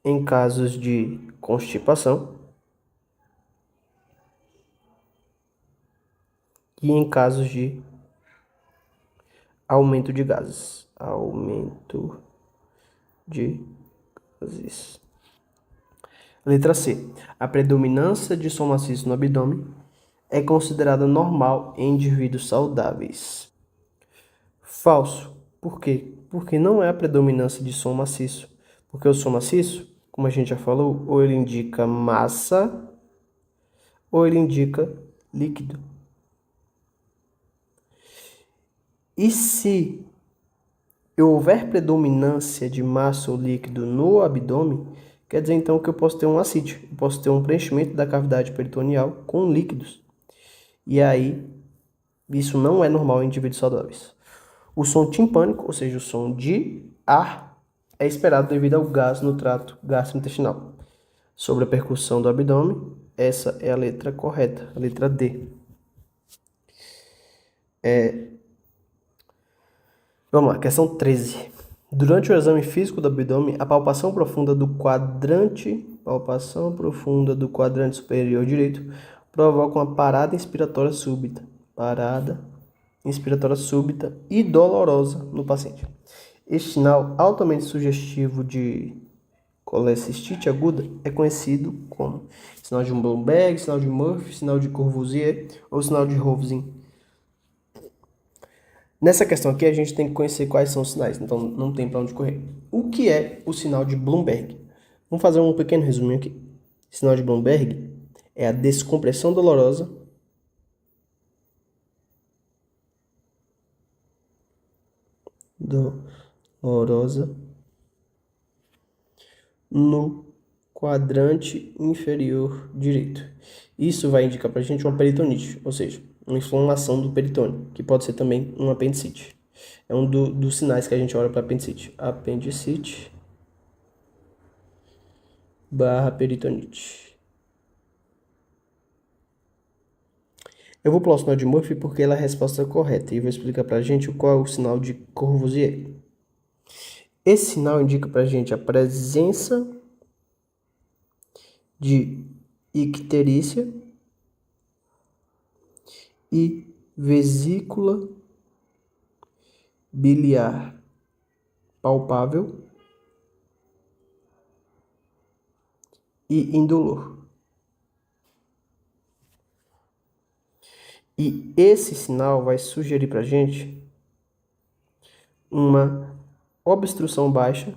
em casos de constipação e em casos de aumento de gases. Aumento de gases. Letra C. A predominância de som maciço no abdômen é considerada normal em indivíduos saudáveis. Falso. Por quê? Porque não é a predominância de som maciço. Porque o som maciço, como a gente já falou, ou ele indica massa, ou ele indica líquido. E se houver predominância de massa ou líquido no abdômen, quer dizer então que eu posso ter um ascite, eu posso ter um preenchimento da cavidade peritoneal com líquidos. E aí, isso não é normal em indivíduos saudáveis. O som timpânico, ou seja, o som de ar, é esperado devido ao gás no trato gastrointestinal. Sobre a percussão do abdômen, essa é a letra correta, a letra D. Vamos lá, questão 13. Durante o exame físico do abdômen, a palpação profunda do quadrante superior direito provoca uma parada inspiratória súbita. Parada inspiratória súbita e dolorosa no paciente. Este sinal altamente sugestivo de colecistite aguda é conhecido como sinal de Bloomberg, sinal de Murphy, sinal de Courvoisier ou sinal de Rovsin. Nessa questão aqui, a gente tem que conhecer quais são os sinais, então não tem para onde correr. O que é o sinal de Bloomberg? Vamos fazer um pequeno resuminho aqui. O sinal de Bloomberg é a descompressão dolorosa no quadrante inferior direito. Isso vai indicar para a gente uma peritonite, ou seja, uma inflamação do peritônio, que pode ser também uma apendicite. É um dos sinais que a gente olha para apendicite. Apendicite barra peritonite. Eu vou pular o sinal de Murphy porque ela é a resposta correta e vou explicar para a gente qual é o sinal de Courvoisier. Esse sinal indica para a gente a presença de icterícia e vesícula biliar palpável e indolor. E esse sinal vai sugerir para a gente uma obstrução baixa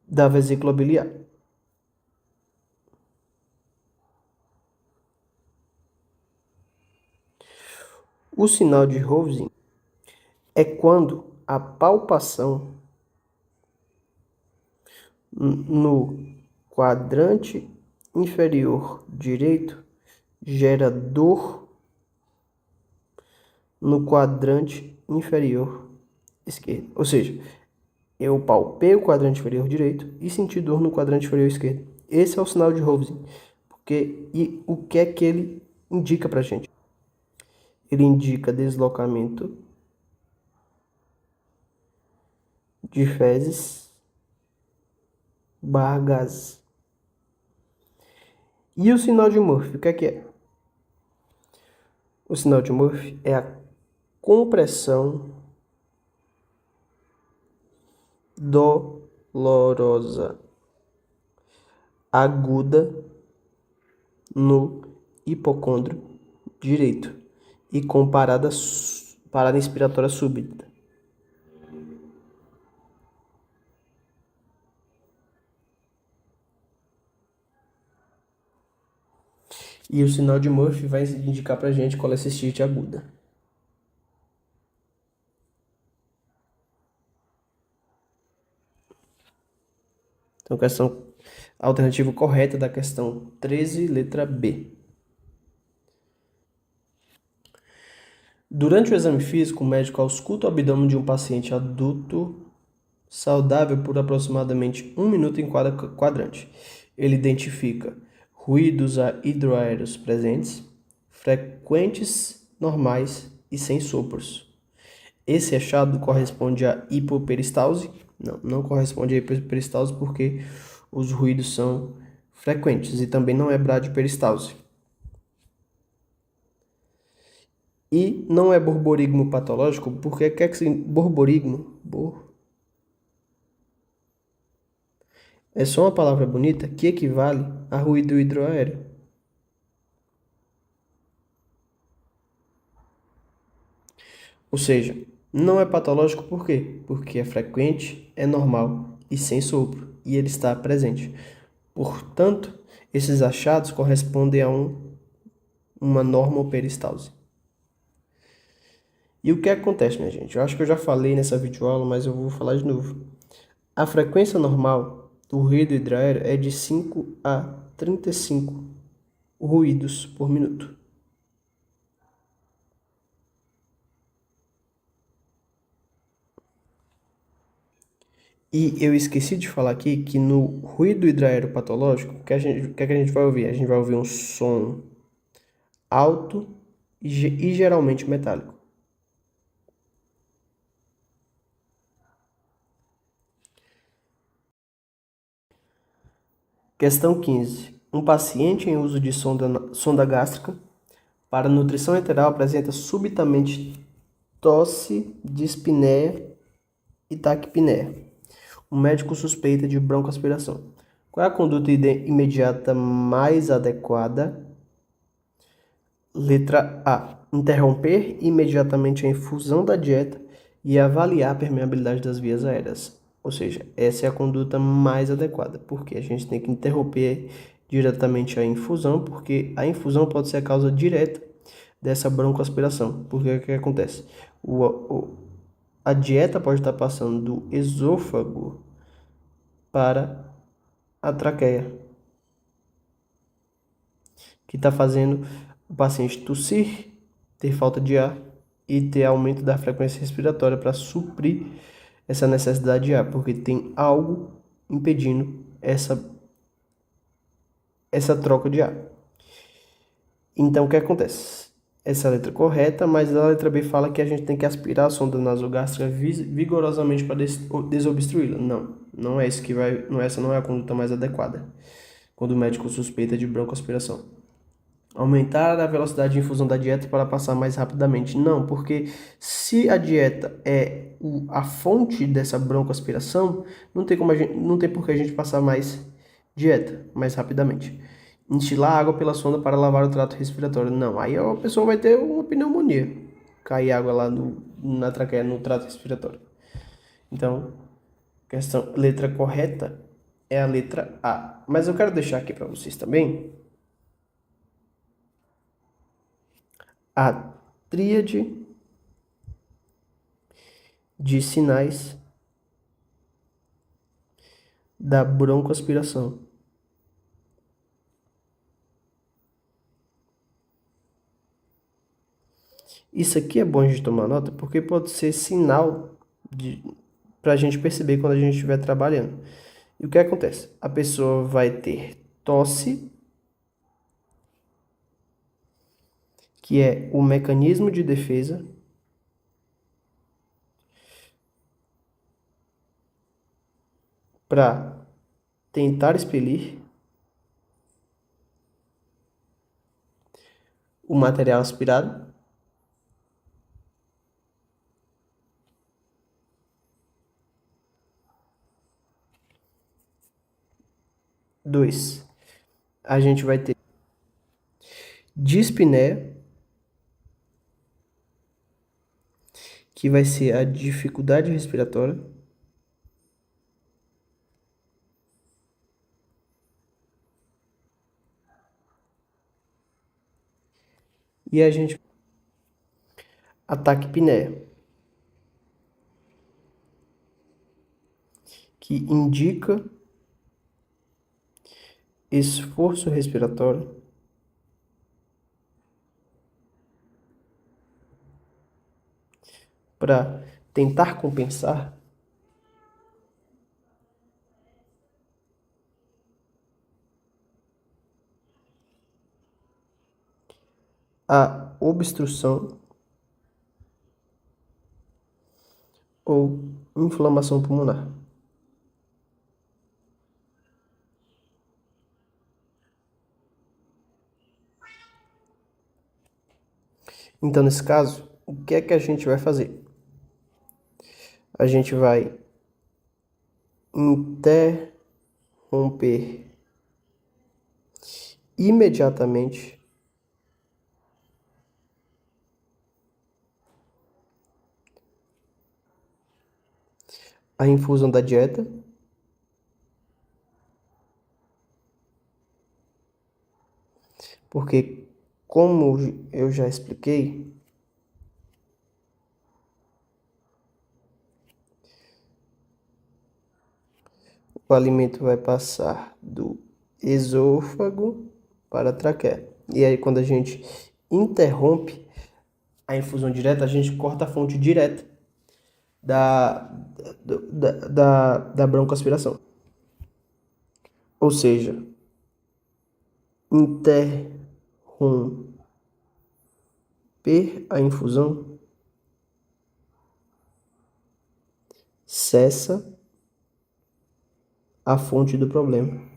da vesícula biliar. O sinal de Rosen é quando a palpação no quadrante inferior direito gera dor no quadrante inferior esquerdo. Ou seja, eu palpei o quadrante inferior direito e senti dor no quadrante inferior esquerdo. Esse é o sinal de Rosen. E o que é que ele indica pra gente? Ele indica deslocamento de fezes barra gases. E o sinal de Murphy, o que é? O sinal de Murphy é a compressão dolorosa aguda no hipocôndrio direito e com parada inspiratória súbita. E o sinal de Murphy vai indicar pra gente qual é a cistite aguda. Então, questão alternativa correta da questão 13, letra B. Durante o exame físico, o médico ausculta o abdômen de um paciente adulto saudável por aproximadamente 1 minuto em cada quadrante. Ele identifica ruídos hidroaéreos presentes, frequentes, normais e sem sopros. Esse achado corresponde à hipoperistalse? Não, não corresponde à hipoperistalse porque os ruídos são frequentes e também não é bradiperistalse. E não é borborigmo patológico porque quer que se borborigmo é só uma palavra bonita que equivale a ruído hidroaéreo. Ou seja, não é patológico por quê? Porque é frequente, é normal e sem sopro, e ele está presente. Portanto, esses achados correspondem a uma normoperistalse. E o que acontece, minha gente? Eu acho que eu já falei nessa videoaula, mas eu vou falar de novo. A frequência normal do ruído hidroaéreo é de 5 a 35 ruídos por minuto. E eu esqueci de falar aqui que no ruído hidroaéreo patológico, o que a gente vai ouvir? A gente vai ouvir um som alto e geralmente metálico. Questão 15. Um paciente em uso de sonda gástrica para nutrição enteral apresenta subitamente tosse, dispneia e taquipneia. O médico suspeita de broncoaspiração. Qual é a conduta imediata mais adequada? Letra A. Interromper imediatamente a infusão da dieta e avaliar a permeabilidade das vias aéreas. Ou seja, essa é a conduta mais adequada, porque a gente tem que interromper diretamente a infusão, porque a infusão pode ser a causa direta dessa broncoaspiração. Porque o que acontece? A dieta pode estar passando do esôfago para a traqueia, que está fazendo o paciente tossir, ter falta de ar e ter aumento da frequência respiratória para suprir essa necessidade de ar, porque tem algo impedindo essa troca de ar. Então, o que acontece? Essa é a letra correta, mas a letra B fala que a gente tem que aspirar a sonda nasogástrica vigorosamente para desobstruí-la. Não, não é isso que vai, não, essa não é a conduta mais adequada quando o médico suspeita de broncoaspiração. Aumentar a velocidade de infusão da dieta para passar mais rapidamente. Não, porque se a dieta é a fonte dessa broncoaspiração, não tem por que a gente passar mais dieta mais rapidamente. Instilar água pela sonda para lavar o trato respiratório. Não, aí a pessoa vai ter uma pneumonia. Cair água lá na traqueia, no trato respiratório. Então, letra correta é a letra A. Mas eu quero deixar aqui para vocês também tríade de sinais da broncoaspiração. Isso aqui é bom a gente tomar nota porque pode ser sinal para a gente perceber quando a gente estiver trabalhando. E o que acontece? A pessoa vai ter tosse, que é o mecanismo de defesa para tentar expelir o material aspirado. Dois, a gente vai ter dispneia, que vai ser a dificuldade respiratória. E a gente ataque apneia, que indica esforço respiratório para tentar compensar a obstrução ou inflamação pulmonar. Então, nesse caso, o que é que a gente vai fazer? A gente vai interromper imediatamente a infusão da dieta, porque, como eu já expliquei, o alimento vai passar do esôfago para a traqueia. E aí, quando a gente interrompe a infusão direta, a gente corta a fonte direta da, da broncoaspiração. Ou seja, interromper a infusão cessa a fonte do problema.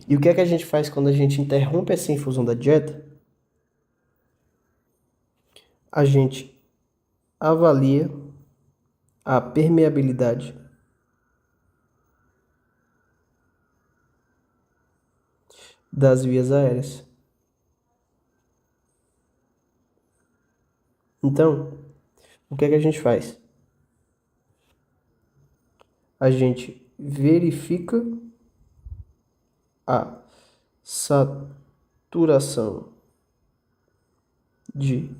E o que é que a gente faz quando a gente interrompe essa infusão da dieta? A gente avalia a permeabilidade das vias aéreas. Então, o que é que a gente faz? A gente verifica a saturação de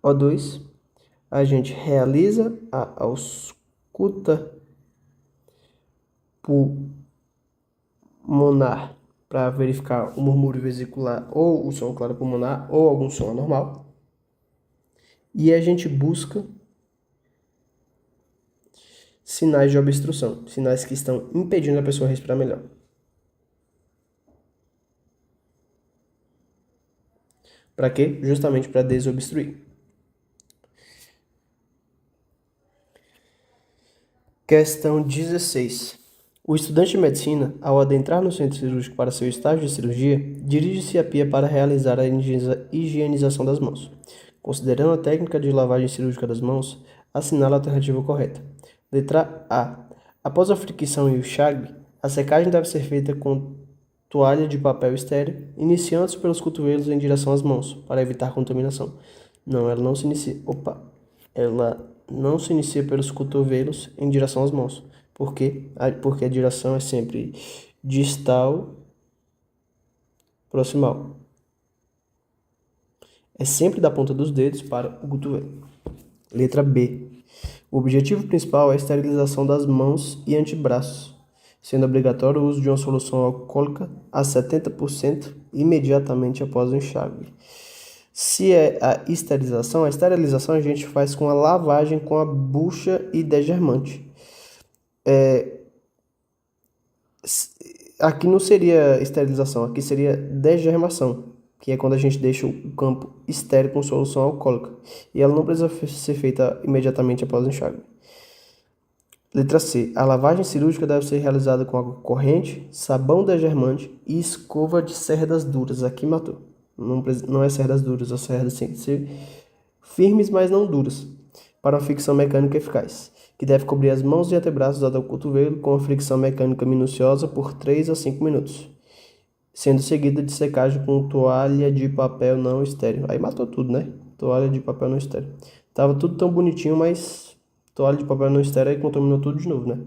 O2, a gente realiza a ausculta pulmonar para verificar o murmúrio vesicular ou o som claro pulmonar ou algum som anormal. E a gente busca sinais de obstrução, sinais que estão impedindo a pessoa respirar melhor. Para quê? Justamente para desobstruir. Questão 16. O estudante de medicina, ao adentrar no centro cirúrgico para seu estágio de cirurgia, dirige-se à pia para realizar a higienização das mãos. Considerando a técnica de lavagem cirúrgica das mãos, assinala a alternativa correta. Letra A. Após a fricção e o enxágue, a secagem deve ser feita com toalha de papel estéril, iniciando-se pelos cotovelos em direção às mãos, para evitar contaminação. Não, ela não se inicia. Ela não se inicia pelos cotovelos em direção às mãos. Por quê? Porque a direção é sempre distal, proximal. É sempre da ponta dos dedos para o cotovelo. Letra B. O objetivo principal é a esterilização das mãos e antebraços, sendo obrigatório o uso de uma solução alcoólica a 70% imediatamente após o enxágue. Se é a esterilização a gente faz com a lavagem com a bucha e degermante. Aqui não seria esterilização, aqui seria degermação, que é quando a gente deixa o campo estéril com solução alcoólica. E ela não precisa ser feita imediatamente após o enxágue. Letra C. A lavagem cirúrgica deve ser realizada com água corrente, sabão degermante e escova de cerdas duras. Aqui matou. Não é cerdas duras, as cerdas têm que ser firmes, mas não duras, para uma fricção mecânica eficaz, que deve cobrir as mãos e antebraços até o cotovelo com uma fricção mecânica minuciosa por 3 a 5 minutos, sendo seguida de secagem com toalha de papel não estéril. Aí matou tudo, né? Toalha de papel não estéril. Tava tudo tão bonitinho, mas toalha de papel não estéril aí contaminou tudo de novo, né?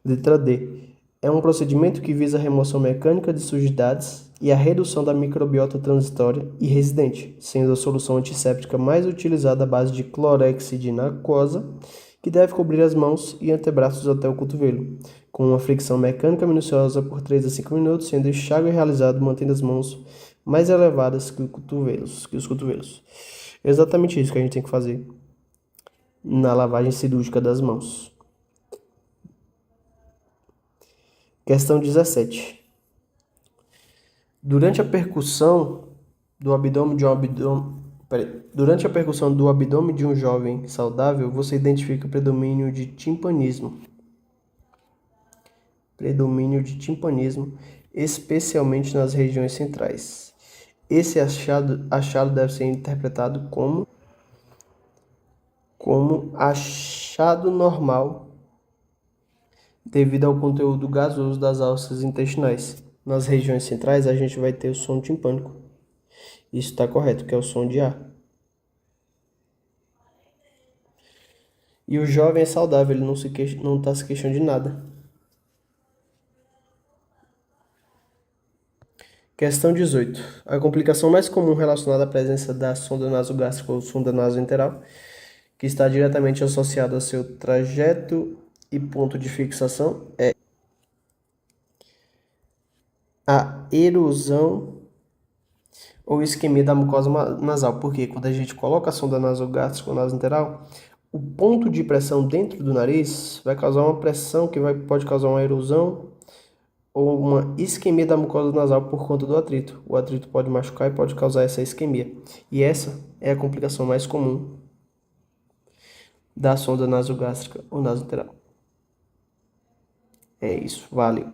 Letra D. É um procedimento que visa a remoção mecânica de sujidades e a redução da microbiota transitória e residente, sendo a solução antisséptica mais utilizada à base de clorexidina aquosa, que deve cobrir as mãos e antebraços até o cotovelo, com uma fricção mecânica minuciosa por 3 a 5 minutos, sendo o enxágue realizado mantendo as mãos mais elevadas que os cotovelos. É exatamente isso que a gente tem que fazer na lavagem cirúrgica das mãos. Questão 17. Durante a percussão do abdômen de um jovem saudável, você identifica predomínio de timpanismo. Especialmente nas regiões centrais. Esse achado deve ser interpretado como achado normal devido ao conteúdo gasoso das alças intestinais. Nas regiões centrais, a gente vai ter o som timpânico. Isso está correto, que é o som de ar. E o jovem é saudável, ele não está se queixando de nada. Questão 18. A complicação mais comum relacionada à presença da sonda nasogástrica ou sonda nasoenteral, que está diretamente associada ao seu trajeto e ponto de fixação, é a erosão ou isquemia da mucosa nasal. Porque quando a gente coloca a sonda nasogástrica ou nasoenteral, o ponto de pressão dentro do nariz vai causar uma pressão que pode causar uma erosão ou uma isquemia da mucosa nasal por conta do atrito. O atrito pode machucar e pode causar essa isquemia. E essa é a complicação mais comum da sonda nasogástrica ou nasoenteral. É isso, valeu.